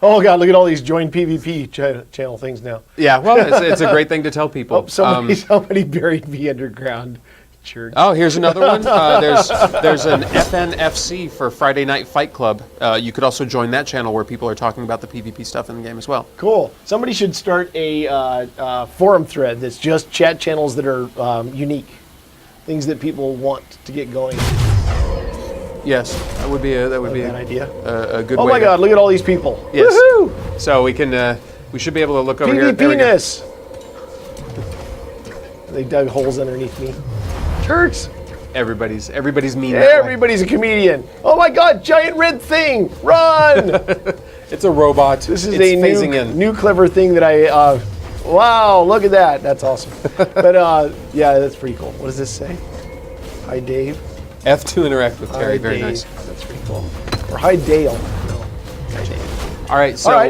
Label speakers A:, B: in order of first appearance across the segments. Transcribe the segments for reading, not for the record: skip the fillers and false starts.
A: Oh God, look at all these join PvP channel things now.
B: Yeah, well, it's a great thing to tell people.
A: Oh, somebody buried me underground. Church.
B: Oh, here's another one. There's an FNFC for Friday Night Fight Club. You could also join that channel where people are talking about the PvP stuff in the game as well.
A: Cool. Somebody should start a forum thread that's just chat channels that are unique, things that people want to get going.
B: Yes, that would be an
A: idea.
B: A good way.
A: Oh my God! Look at all these people.
B: Yes.
A: Woohoo!
B: So we should be able to look over here.
A: PvP-ness. They dug holes underneath me. Jerks.
B: Everybody's mean.
A: Everybody's a comedian. Oh my God! Giant red thing! Run!
B: It's a robot.
A: This is a new clever thing that I. Wow! Look at that. That's awesome. But yeah, that's pretty cool. What does this say? Hi, Dave.
B: F2 interact with Terry. Very
A: Dave.
B: nice.
A: That's pretty cool. Or hi, Dale. No. Hi, Dave.
B: All right. So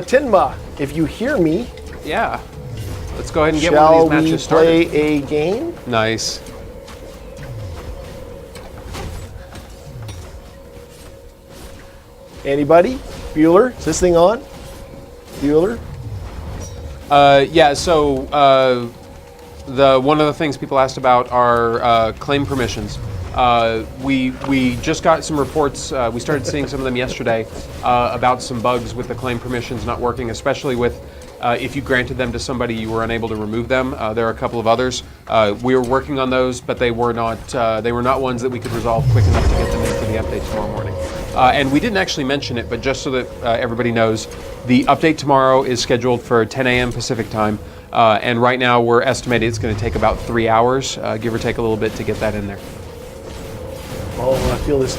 A: Tinma, if you hear me,
B: yeah, let's go ahead and get one of these matches started.
A: Shall we play a game?
B: Nice.
A: Anybody? Bueller? Is this thing on? Bueller?
B: Yeah, so one of the things people asked about are claim permissions. We just got some reports, we started seeing some of them yesterday, about some bugs with the claim permissions not working, especially with if you granted them to somebody, you were unable to remove them. There are a couple of others. We were working on those, but they were not ones that we could resolve quick enough to get them into the update tomorrow morning. And we didn't actually mention it, but just so that everybody knows, the update tomorrow is scheduled for 10 a.m. Pacific time. And right now we're estimating it's going to take about 3 hours, give or take a little bit to get that in there.
A: Oh, I feel this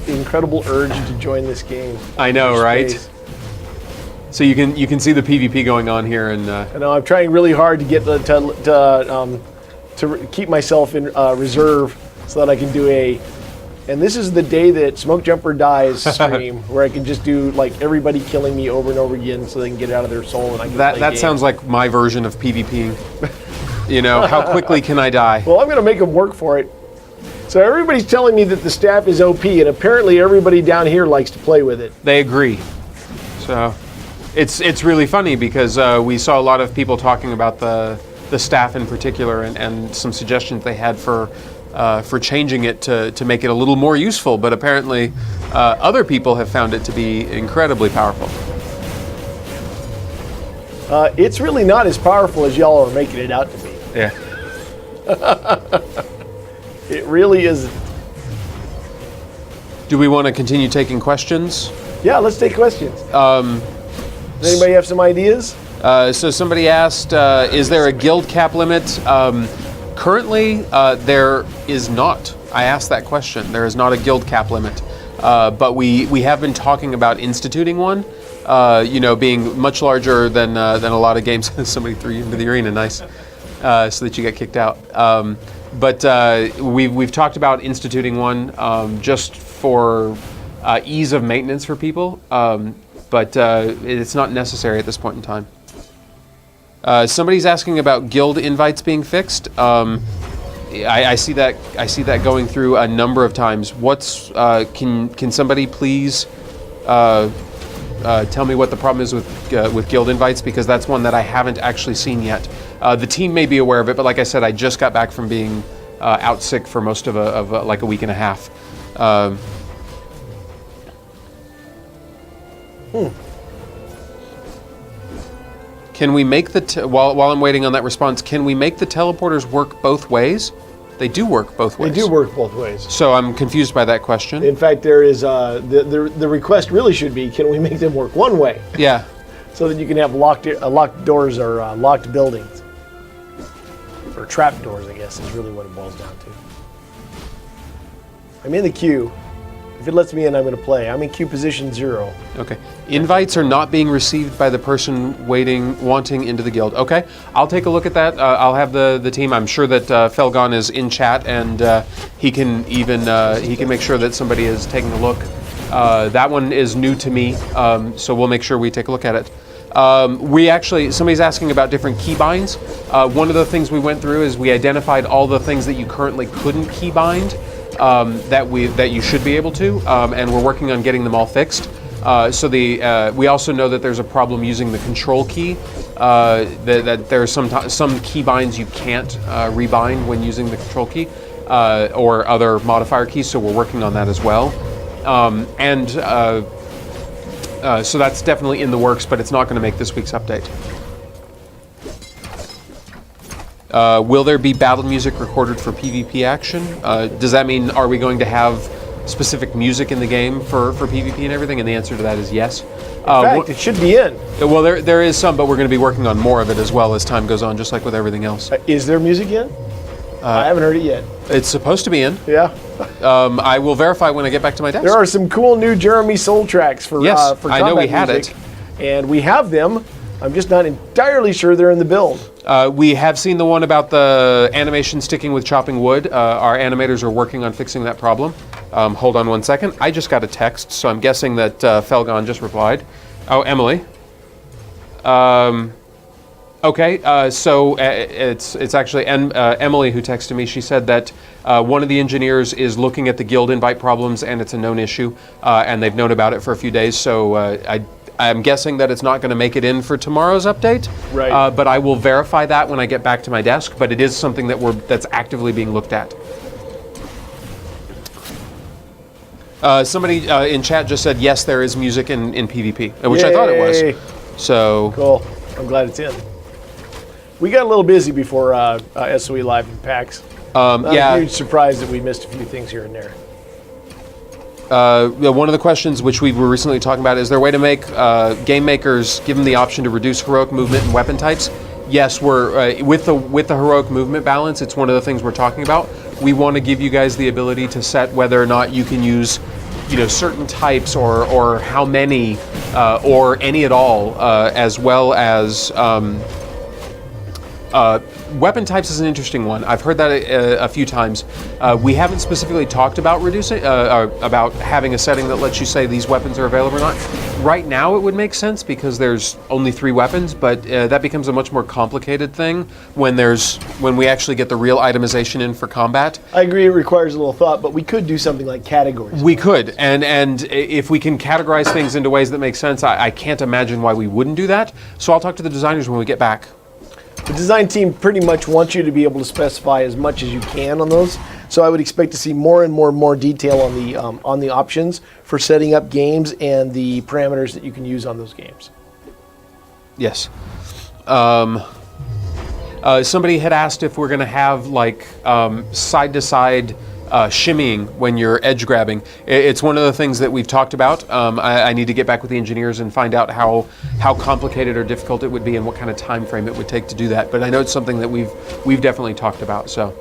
A: incredible urge to join this game.
B: I know, right? So you can see the PvP going on here, and
A: I know I'm trying really hard to get to keep myself in reserve so that I can do a. And this is the day that Smoke Jumper dies stream, where I can just do like everybody killing me over and over again, so they can get out of their soul and I can play
B: that sounds like my version of PvPing. You know, how quickly can I die?
A: Well, I'm going to make them work for it. So everybody's telling me that the staff is OP, and apparently everybody down here likes to play with it.
B: They agree. So it's really funny because we saw a lot of people talking about the staff in particular and some suggestions they had for changing it to make it a little more useful, but apparently other people have found it to be incredibly powerful.
A: It's really not as powerful as y'all are making it out to be.
B: Yeah.
A: It really isn't.
B: Do we want to continue taking questions?
A: Yeah, let's take questions. Does anybody have some ideas?
B: So somebody asked, is there a guild cap limit? Currently, there is not. I asked that question. There is not a guild cap limit, but we have been talking about instituting one. Being much larger than a lot of games. Somebody threw you into the arena, nice, so that you get kicked out. But we've talked about instituting one just for ease of maintenance for people, but it's not necessary at this point in time. Somebody's asking about guild invites being fixed. I see that going through a number of times. Can somebody please tell me what the problem is with guild invites, because that's one that I haven't actually seen yet. The team may be aware of it, but like I said, I just got back from being out sick for most of like a week and a half. Can we make while I'm waiting on that response, can we make the teleporters work both ways? They do work both ways.
A: They do work both ways.
B: So I'm confused by that question.
A: In fact, there is the request really should be, can we make them work one way?
B: Yeah.
A: So that you can have locked doors or locked buildings. Or trap doors, I guess, is really what it boils down to. I'm in the queue. If it lets me in, I'm going to play. I'm in queue position 0.
B: Okay. Invites are not being received by the person wanting into the guild. Okay. I'll take a look at that. I'll have the team. I'm sure that Felgon is in chat, and he can make sure that somebody is taking a look. That one is new to me, so we'll make sure we take a look at it. Somebody's asking about different keybinds. One of the things we went through is we identified all the things that you currently couldn't keybind that you should be able to, and we're working on getting them all fixed. We also know that there's a problem using the control key. That there are some key binds you can't rebind when using the control key or other modifier keys. So we're working on that as well. So that's definitely in the works, but it's not going to make this week's update. Will there be battle music recorded for PvP action? Does that mean, are we going to have specific music in the game for PvP and everything? And the answer to that is yes.
A: In fact, it should be in.
B: Well, there is some, but we're going to be working on more of it as well as time goes on, just like with everything else.
A: Is there music in? I haven't heard it yet.
B: It's supposed to be in.
A: Yeah.
B: I will verify when I get back to my desk.
A: There are some cool new Jeremy Soul tracks for
B: yes,
A: for
B: I know we had
A: music, and we have them. I'm just not entirely sure they're in the build.
B: We have seen the one about the animation sticking with chopping wood. Our animators are working on fixing that problem. Hold on one second. I just got a text, so I'm guessing that Felgon just replied. Oh, Emily. Okay, so it's actually Emily who texted me. She said that one of the engineers is looking at the guild invite problems, and it's a known issue, and they've known about it for a few days. So I'm guessing that it's not going to make it in for tomorrow's update.
A: Right.
B: But I will verify that when I get back to my desk. But it is something that's actively being looked at. Somebody in chat just said yes, there is music in PvP, which
A: Yay.
B: I thought it was. So
A: cool. I'm glad it's in. We got a little busy before SOE Live and PAX. Not a huge surprise that we missed a few things here and there.
B: One of the questions which we were recently talking about is there a way to make game makers give them the option to reduce heroic movement and weapon types? Yes, we're with the heroic movement balance. It's one of the things we're talking about. We want to give you guys the ability to set whether or not you can use, certain types or how many or any at all, as well as. Weapon types is an interesting one. I've heard that a few times. We haven't specifically talked about reducing, about having a setting that lets you say these weapons are available or not. Right now, it would make sense because there's only 3 weapons, but that becomes a much more complicated thing when we actually get the real itemization in for combat.
A: I agree, it requires a little thought, but we could do something like categories.
B: We could, and if we can categorize things into ways that make sense, I can't imagine why we wouldn't do that. So I'll talk to the designers when we get back.
A: The design team pretty much wants you to be able to specify as much as you can on those. So I would expect to see more and more detail on the options for setting up games and the parameters that you can use on those games.
B: Yes. Somebody had asked if we're going to have side-to-side shimmying when you're edge grabbing. It's one of the things that we've talked about. I need to get back with the engineers and find out how complicated or difficult it would be and what kind of time frame it would take to do that. But I know it's something that we've definitely talked about. So,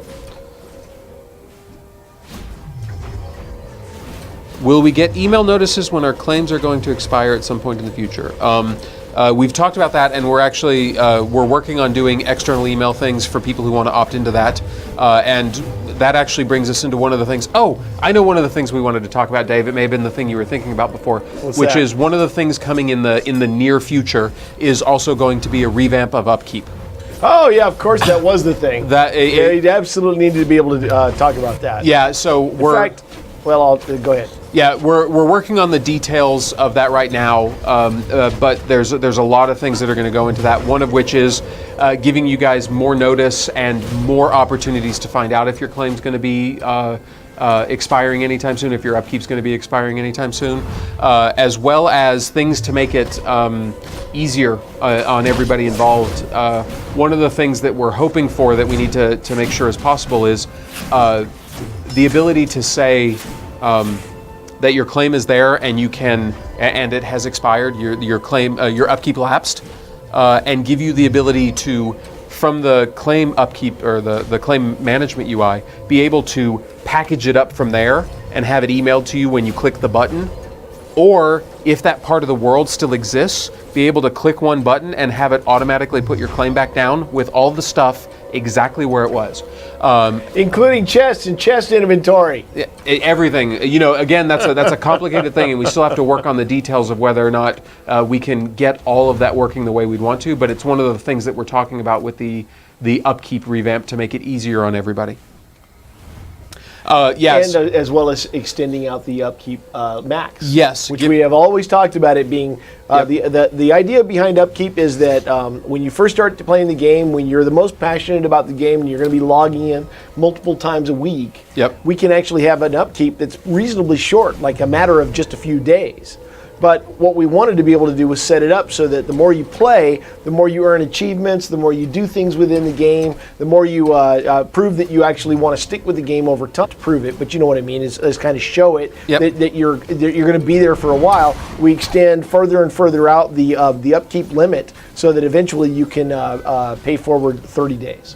B: will we get email notices when our claims are going to expire at some point in the future? We've talked about that, and we're actually we're working on doing external email things for people who want to opt into that, and that actually brings us into one of the things. Oh, I know one of the things we wanted to talk about, Dave. It may have been the thing you were thinking about before, which is one of the things coming in the near future is also going to be a revamp of upkeep.
A: Oh yeah, of course that was the thing. You absolutely needed to be able to talk about that.
B: Yeah, so
A: in fact, well, I'll go ahead.
B: Yeah, we're working on the details of that right now, but there's a lot of things that are going to go into that. One of which is giving you guys more notice and more opportunities to find out if your claim's going to be expiring anytime soon, if your upkeep's going to be expiring anytime soon, as well as things to make it easier on everybody involved. One of the things that we're hoping for that we need to make sure is possible is the ability to say that your claim is there and you can, and it has expired, your claim, your upkeep lapsed, and give you the ability to, from the claim upkeep or the claim management UI, be able to package it up from there and have it emailed to you when you click the button. Or if that part of the world still exists, be able to click one button and have it automatically put your claim back down with all the stuff exactly where it was.
A: Including chests and chest inventory.
B: Everything. Again, that's a complicated thing, and we still have to work on the details of whether or not we can get all of that working the way we'd want to, but it's one of the things that we're talking about with the upkeep revamp to make it easier on everybody. Yes.
A: And as well as extending out the upkeep max.
B: Yes.
A: Which we have always talked about it being, the idea behind upkeep is that when you first start playing the game, when you're the most passionate about the game and you're going to be logging in multiple times a week, we can actually have an upkeep that's reasonably short, like a matter of just a few days. But what we wanted to be able to do was set it up so that the more you play, the more you earn achievements, the more you do things within the game, the more you prove that you actually want to stick with the game over time to prove it. But you know what I mean, is kind of show it that you're going to be there for a while. We extend further and further out the upkeep limit so that eventually you can pay forward 30 days.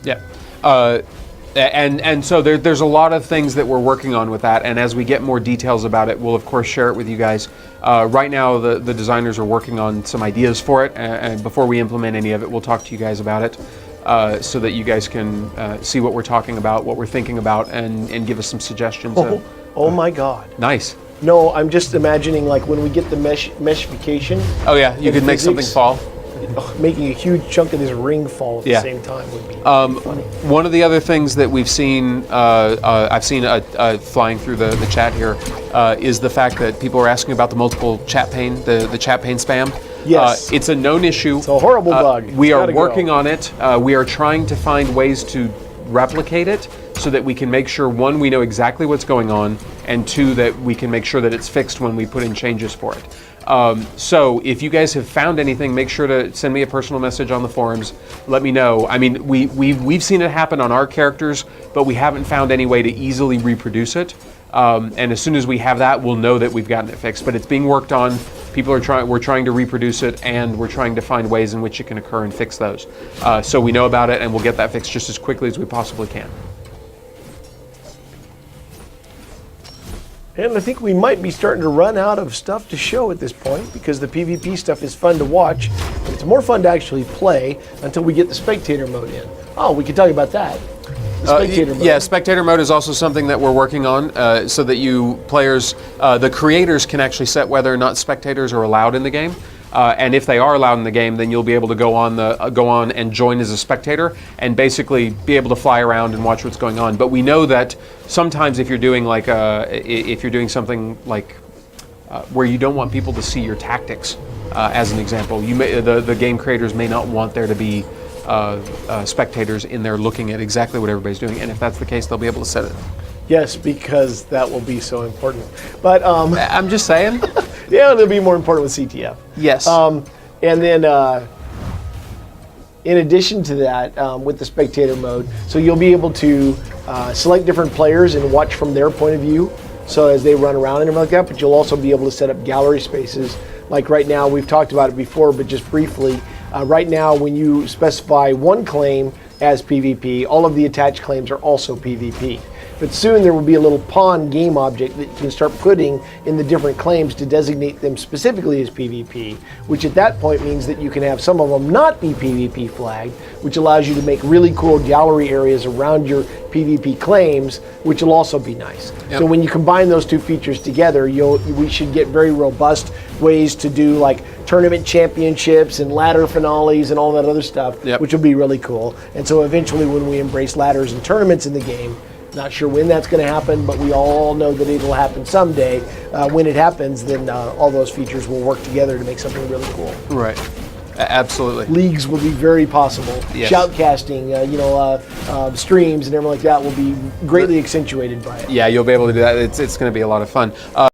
B: And so there's a lot of things that we're working on with that, and as we get more details about it, we'll of course share it with you guys. Right now, the designers are working on some ideas for it, and before we implement any of it, we'll talk to you guys about it, so that you guys can see what we're talking about, what we're thinking about, and give us some suggestions.
A: Oh my God!
B: Nice.
A: No, I'm just imagining like when we get the meshification.
B: Oh yeah, you could make something fall.
A: Making a huge chunk of this ring fall at the same time would be funny.
B: One of the other things that we've seen, I've seen flying through the chat here, is the fact that people are asking about the multiple chat pane, the chat pane spam.
A: Yes.
B: It's a known issue.
A: It's a horrible bug.
B: We are working on it. We are trying to find ways to replicate it so that we can make sure, one, we know exactly what's going on, and two, that we can make sure that it's fixed when we put in changes for it. So if you guys have found anything, make sure to send me a personal message on the forums. Let me know. I mean, we've seen it happen on our characters, but we haven't found any way to easily reproduce it. And as soon as we have that, we'll know that we've gotten it fixed. But it's being worked on. People are trying. We're trying to reproduce it, and we're trying to find ways in which it can occur and fix those. So we know about it, and we'll get that fixed just as quickly as we possibly can.
A: And I think we might be starting to run out of stuff to show at this point because the PvP stuff is fun to watch, but it's more fun to actually play until we get the spectator mode in. Oh, we could talk about that. The spectator mode.
B: Yeah, spectator mode is also something that we're working on so that you players, the creators can actually set whether or not spectators are allowed in the game. And if they are allowed in the game, then you'll be able to go on and join as a spectator and basically be able to fly around and watch what's going on. But we know that sometimes if you're doing like if you're doing something like where you don't want people to see your tactics, as an example, the game creators may not want there to be spectators in there looking at exactly what everybody's doing. And if that's the case, they'll be able to set it.
A: Yes, because that will be so important. But
B: I'm just saying.
A: Yeah, it'll be more important with CTF.
B: Yes.
A: And then in addition to that, with the spectator mode, so you'll be able to select different players and watch from their point of view, so as they run around and everything like that, but you'll also be able to set up gallery spaces. Like right now, we've talked about it before, but just briefly, right now when you specify one claim as PvP, all of the attached claims are also PvP. But soon there will be a little pawn game object that you can start putting in the different claims to designate them specifically as PvP, which at that point means that you can have some of them not be PvP flagged, which allows you to make really cool gallery areas around your PvP claims, which will also be nice. Yep. So when you combine those two features together, we should get very robust ways to do like tournament championships and ladder finales and all that other stuff, which will be really cool. And so eventually when we embrace ladders and tournaments in the game, not sure when that's going to happen, but we all know that it'll happen someday. When it happens, then all those features will work together to make something really cool.
B: Right. Absolutely.
A: Leagues will be very possible.
B: Yes.
A: Shoutcasting, streams and everything like that will be greatly accentuated by it.
B: Yeah, you'll be able to do that. It's going to be a lot of fun.